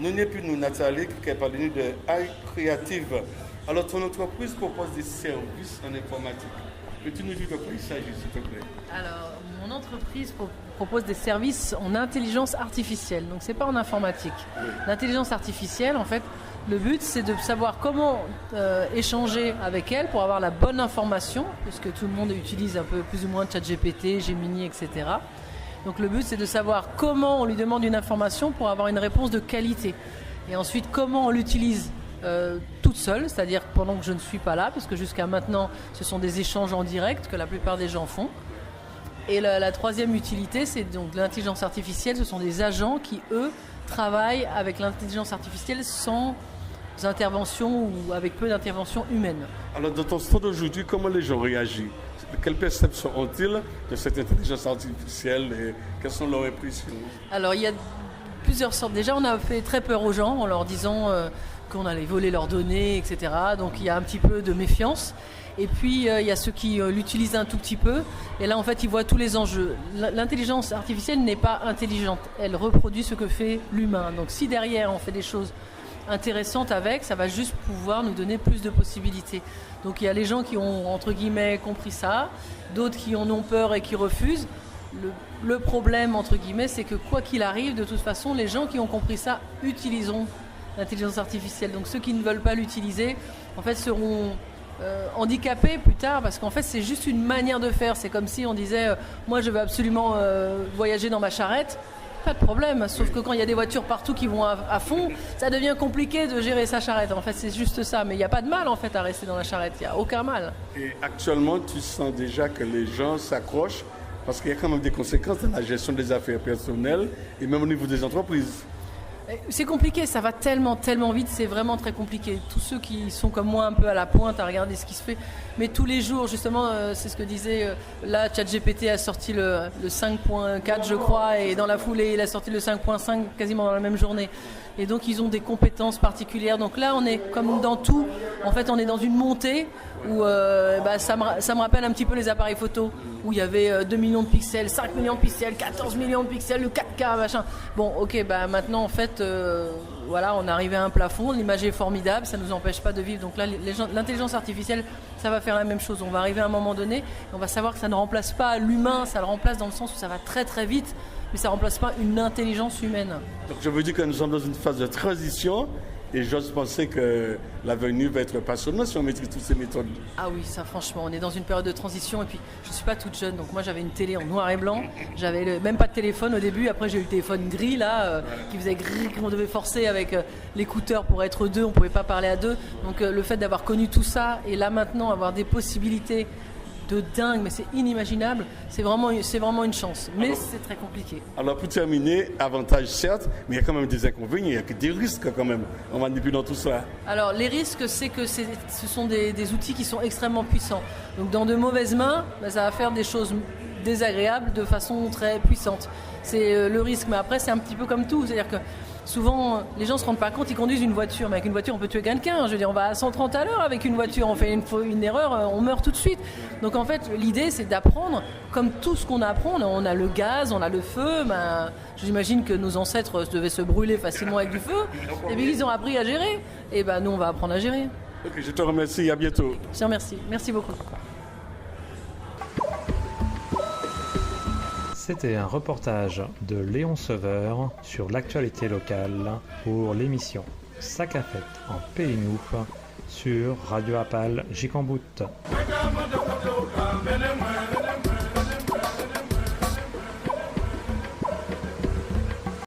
Nous n'est plus nous, Nathalie, qui a parlé de AI Creative. Alors, ton entreprise propose des services en informatique. Peux-tu nous dire de quoi il s'agit, s'il te plaît? Alors, mon entreprise propose des services en intelligence artificielle. Donc, ce n'est pas en informatique. Oui. L'intelligence artificielle, en fait, le but, c'est de savoir comment échanger avec elle pour avoir la bonne information, puisque tout le monde utilise un peu plus ou moins ChatGPT, Gemini, etc. Donc, le but, c'est de savoir comment on lui demande une information pour avoir une réponse de qualité. Et ensuite, comment on l'utilise toute seule, c'est-à-dire pendant que je ne suis pas là, parce que jusqu'à maintenant, ce sont des échanges en direct que la plupart des gens font. Et la troisième utilité, c'est donc l'intelligence artificielle. Ce sont des agents qui, eux, travaillent avec l'intelligence artificielle sans intervention ou avec peu d'intervention humaine. Alors, dans ton stand aujourd'hui, comment les gens réagissent? Quelle perception ont-ils de cette intelligence artificielle et quelles sont leurs impressions? Alors, il y a plusieurs sortes. Déjà, on a fait très peur aux gens en leur disant qu'on allait voler leurs données, etc. Donc, il y a un petit peu de méfiance. Et puis, il y a ceux qui l'utilisent un tout petit peu. Et là, en fait, ils voient tous les enjeux. L'intelligence artificielle n'est pas intelligente. Elle reproduit ce que fait l'humain. Donc, si derrière, on fait des choses intéressantes avec, ça va juste pouvoir nous donner plus de possibilités. Donc, il y a les gens qui ont, entre guillemets, compris ça. D'autres qui en ont peur et qui refusent. Le problème, entre guillemets, c'est que quoi qu'il arrive, de toute façon, les gens qui ont compris ça utiliseront l'intelligence artificielle. Donc, ceux qui ne veulent pas l'utiliser, en fait, seront handicapés plus tard, parce qu'en fait c'est juste une manière de faire. C'est comme si on disait moi je veux absolument voyager dans ma charrette, pas de problème, sauf que quand il y a des voitures partout qui vont à fond, ça devient compliqué de gérer sa charrette. En fait c'est juste ça, mais il n'y a pas de mal en fait à rester dans la charrette, il n'y a aucun mal. Et actuellement tu sens déjà que les gens s'accrochent parce qu'il y a quand même des conséquences dans la gestion des affaires personnelles et même au niveau des entreprises. C'est compliqué, ça va tellement vite, c'est vraiment très compliqué. Tous ceux qui sont comme moi un peu à la pointe à regarder ce qui se fait, mais tous les jours, justement, c'est ce que disait, là, ChatGPT a sorti le 5.4, je crois, et dans la foulée, il a sorti le 5.5 quasiment dans la même journée. Et donc, ils ont des compétences particulières. Donc là, on est comme dans tout, en fait, on est dans une montée où ça me rappelle un petit peu les appareils photo, où il y avait 2 millions de pixels, 5 millions de pixels, 14 millions de pixels, le 4K, machin. Bon, ok, maintenant, en fait, voilà, on est arrivé à un plafond, l'image est formidable, ça ne nous empêche pas de vivre. Donc là, l'intelligence artificielle, ça va faire la même chose. On va arriver à un moment donné, on va savoir que ça ne remplace pas l'humain, ça le remplace dans le sens où ça va très très vite, mais ça ne remplace pas une intelligence humaine. Donc je veux dire que nous sommes dans une phase de transition et j'ose penser que l'avenir va être passionnant si on maîtrise toutes ces méthodes. Ah oui, ça franchement, on est dans une période de transition et puis je ne suis pas toute jeune, donc moi j'avais une télé en noir et blanc, j'avais même pas de téléphone au début, après j'ai eu le téléphone gris là, qui faisait gris, qu'on devait forcer avec l'écouteur pour être deux, on ne pouvait pas parler à deux, donc le fait d'avoir connu tout ça et là maintenant avoir des possibilités de dingue, mais c'est inimaginable, c'est vraiment une chance, mais c'est très compliqué. Alors pour terminer, avantages certes, mais il y a quand même des inconvénients, il y a que des risques quand même en manipulant tout ça. Alors les risques, c'est que ce sont des outils qui sont extrêmement puissants. Donc dans de mauvaises mains, ça va faire des choses désagréables de façon très puissante. C'est le risque, mais après c'est un petit peu comme tout, c'est-à-dire que souvent, les gens ne se rendent pas compte, ils conduisent une voiture, mais avec une voiture, on peut tuer quelqu'un. Je veux dire, on va à 130 à l'heure avec une voiture, on fait une erreur, on meurt tout de suite. Donc en fait, l'idée, c'est d'apprendre, comme tout ce qu'on apprend, on a le gaz, on a le feu, j'imagine que nos ancêtres devaient se brûler facilement avec du feu, et puis ils ont appris à gérer. Et nous, on va apprendre à gérer. Ok, je te remercie, à bientôt. Je te remercie, merci beaucoup. C'était un reportage de Léon Sauveur sur l'actualité locale pour l'émission Sac à fête en Pays Nouf sur Radio Apal Jikambout.